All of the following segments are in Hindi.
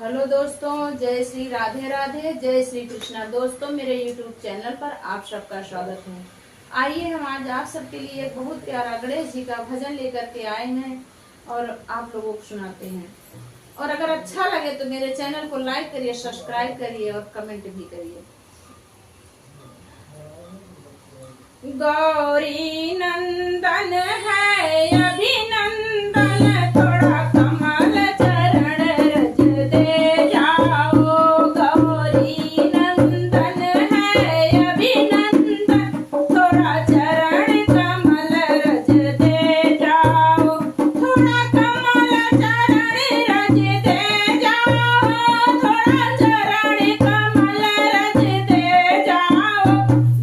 हेलो दोस्तों, जय श्री राधे राधे, जय श्री कृष्णा। दोस्तों, मेरे YouTube चैनल पर आप सबका स्वागत है। आइए हम आज आप सबके लिए एक बहुत प्यारा गणेश जी का भजन लेकर के आए हैं और आप लोगों को सुनाते हैं। और अगर अच्छा लगे तो मेरे चैनल को लाइक करिए, सब्सक्राइब करिए और कमेंट भी करिए। गौरी नंदन है अभिनंदन, थोड़ा कमल चरण रज दे जाओ। गौरी नंदन है अभिनंदन, थोड़ा चरण कमल रज दे जाओ। थोड़ा कमल चरण रज दे जाओ, थोड़ा चरण कमल रज दे जाओ।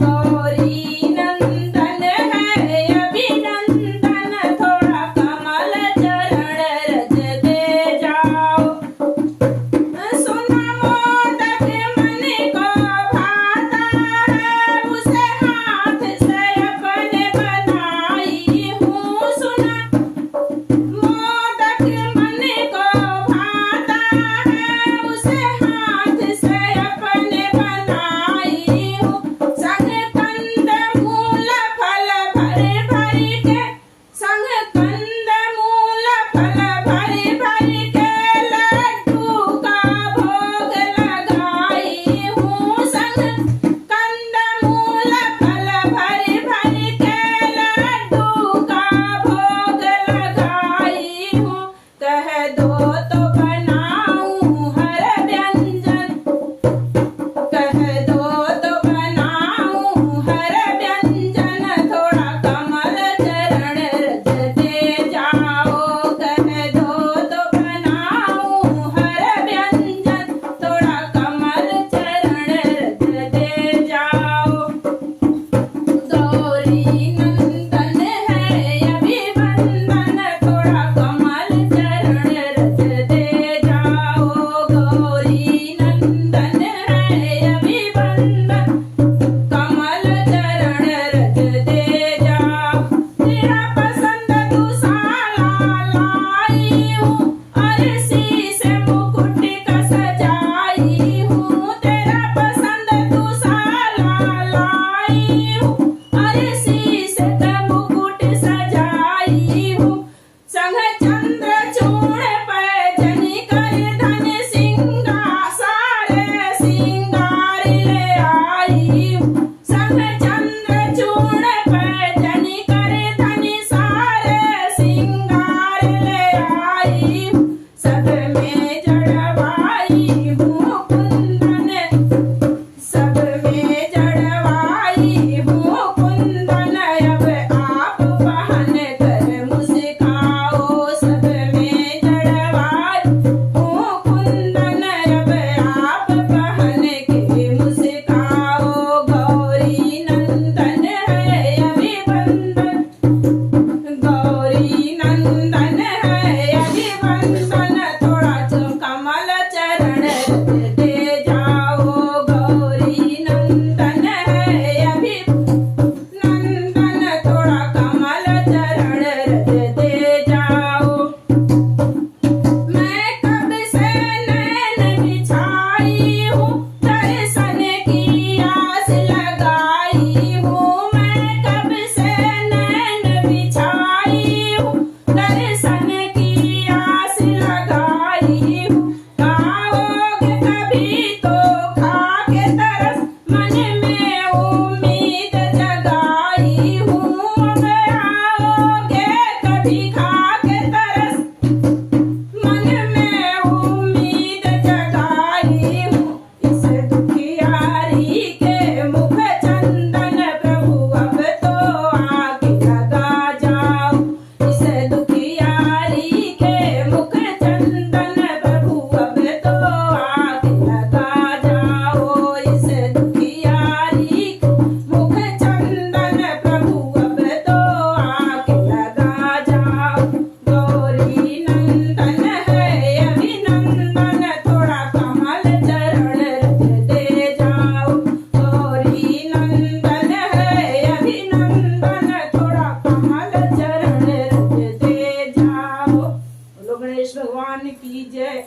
गौरी नंदन है अभिनंदन, थोड़ा कमल चरण रज दे जाओ। सुना मोदक मन को भाता है, उसे हाथ से अपने बनाई हूँ। सुना मोदक मन को भाता है, उसे हाथ से अपने बनाई हूँ। संग कंद मूल फल भर भर के, संग कंद मूल फल भर भर के लड्डू का भोग लगाई हूँ। संग कंद मूल फल भर भर के लड्डू का भोग लगाई हूँ। कह दो तो बनाऊं हर व्यंजन, कह दो तो बनाऊं हर व्यंजन, थोड़ा कमल चरण रज दे जाओ। कह दो तो बनाऊं हर व्यंजन, थोड़ा कमल चरण रज दे जाओ। गौरी नंदन है अभिनंदन, थोड़ा कमल चरण रज दे जाओ। गौरी नंदन है अभिनंदन, कमल चरण रज दे जाओ। तेरा पसंद दुसाला लाई हूँ, अरसी से मुकुट का सजाई हूँ। तेरा पसंद दुसाला लाई हूँ, अरसी से मुकुट सजाई हूँ। संग चंद्र चूर्ण पैजनी कर धन सिंगार सारे सिंगार ले आई हूँ। संग चंद्र चूर्ण पैजनी कर धन सारे सिंगार ले आई हूँ। सब में जड़वाई हूँ कुंदन, सब में जड़वाई हूँ कुंदन, अब आप पहन कर मुस्काओ। सब में जड़वाई हूँ कुंदन, अब आप पहन के मुस्काओ। गौरी नंदन है अभिनंदन, गौरी नंदन है अभिनंदन, थोड़ा कमल चरण रज दे जाओ। गौरी नंदन है अभिनंदन, थोड़ा कमल चरण रज दे जाओ। मैं कब से नैन बिछाई हूँ, दर्शन की आस लगाई हूँ। मैं कब से नैन बिछाई हूँ, दर्शन की आस लगाई हूँ। आओगे कभी तो खा के तरस, मन में उम्मीद जगाई हूँ। अब आओगे कभी खा के तरस, मन में उम्मीद जगाई हूँ। इस दुखियारी के मुख चंदन प्रभु अब तो आके लगा जाओ। इस दुखियारी के मुख चंदन प्रभु अब तो आके लगा जाओ। इस दुखियारी के मुख चंदन प्रभु अब तो आके लगा जाओ। गौरी नंदन है अभिनंदन, थोड़ा कमल चरण रज दे जाओ। गौरी नंदन है अभिनंदन, थोड़ा कमल चरण रज दे जाओ। बोलो गणेश भगवान की जय।